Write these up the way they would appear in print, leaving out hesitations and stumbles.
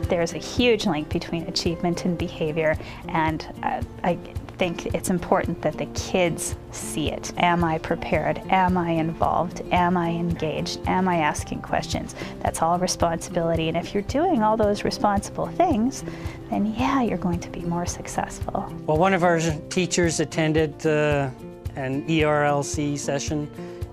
There's a huge link between achievement and behavior, and I think it's important that the kids see it. Am I prepared? Am I involved? Am I engaged? Am I asking questions? That's all responsibility, and if you're doing all those responsible things, then yeah, you're going to be more successful. Well, one of our teachers attended an ERLC session,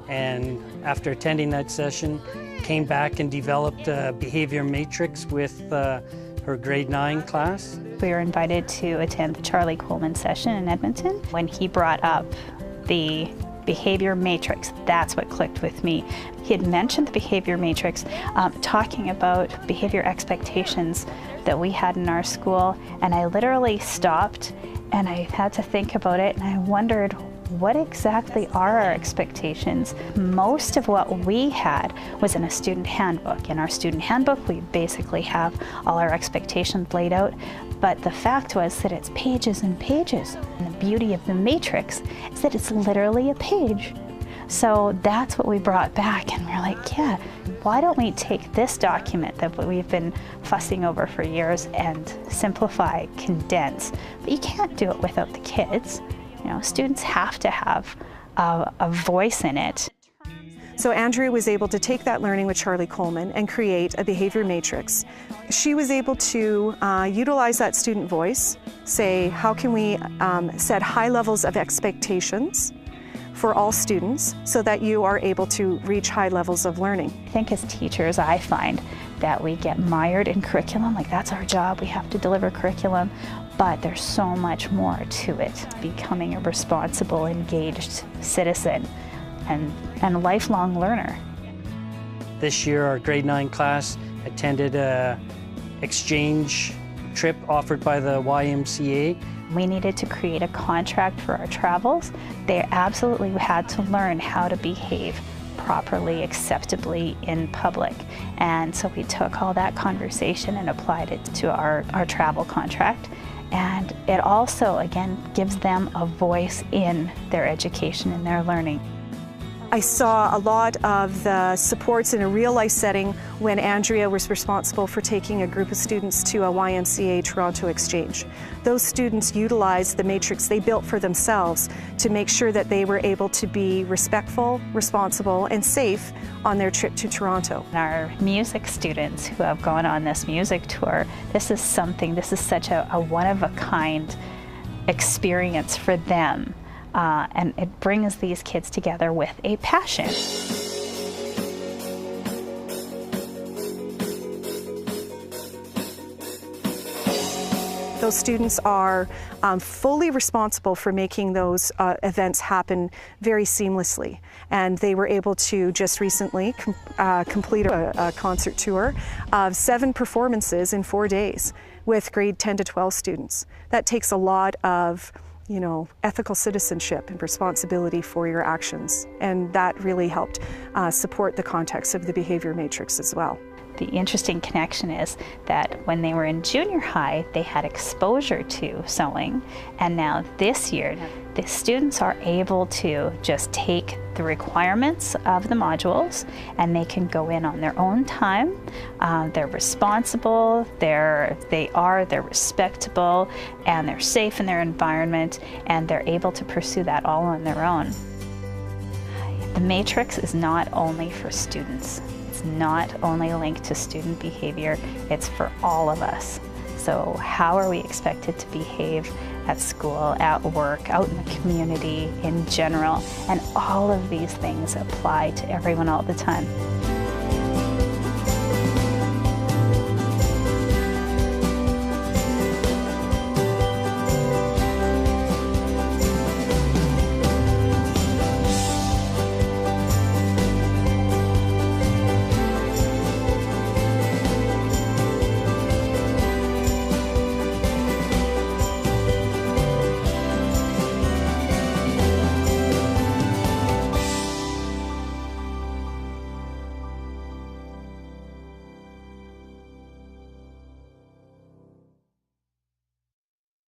and after attending that session, came back and developed a behavior matrix with her grade 9 class. We were invited to attend the Charlie Coleman session in Edmonton. When he brought up the behavior matrix, that's what clicked with me. He had mentioned the behavior matrix, talking about behavior expectations that we had in our school, and I literally stopped and I had to think about it, and I wondered, what exactly are our expectations? Most of what we had was in a student handbook. In our student handbook, we basically have all our expectations laid out, but the fact was that it's pages and pages. And the beauty of the matrix is that it's literally a page. So that's what we brought back, and we're like, yeah, why don't we take this document that we've been fussing over for years and simplify, condense? But you can't do it without the kids. You know, students have to have a voice in it. So Andrea was able to take that learning with Charlie Coleman and create a behavior matrix. She was able to utilize that student voice, say, how can we set high levels of expectations for all students so that you are able to reach high levels of learning. I think as teachers, I find that we get mired in curriculum, like that's our job, we have to deliver curriculum, but there's so much more to it. Becoming a responsible, engaged citizen and a lifelong learner. This year, our grade 9 class attended an exchange trip offered by the YMCA. We needed to create a contract for our travels. They absolutely had to learn how to behave properly, acceptably in public. And so we took all that conversation and applied it to our travel contract. And it also, again, gives them a voice in their education and their learning. I saw a lot of the supports in a real-life setting when Andrea was responsible for taking a group of students to a YMCA Toronto exchange. Those students utilized the matrix they built for themselves to make sure that they were able to be respectful, responsible, and safe on their trip to Toronto. Our music students who have gone on this music tour, this is such a one-of-a-kind experience for them. And it brings these kids together with a passion. Those students are fully responsible for making those events happen very seamlessly. And they were able to just recently complete a concert tour of 7 performances in 4 days with grade 10 to 12 students. That takes a lot of ethical citizenship and responsibility for your actions. And that really helped support the context of the behavior matrix as well. The interesting connection is that when they were in junior high, they had exposure to sewing, and now this year, the students are able to just take the requirements of the modules and they can go in on their own time. They're responsible, they're respectable, and they're safe in their environment, and they're able to pursue that all on their own. The matrix is not only for students. It's not only linked to student behavior, it's for all of us. So how are we expected to behave at school, at work, out in the community in general? And all of these things apply to everyone all the time.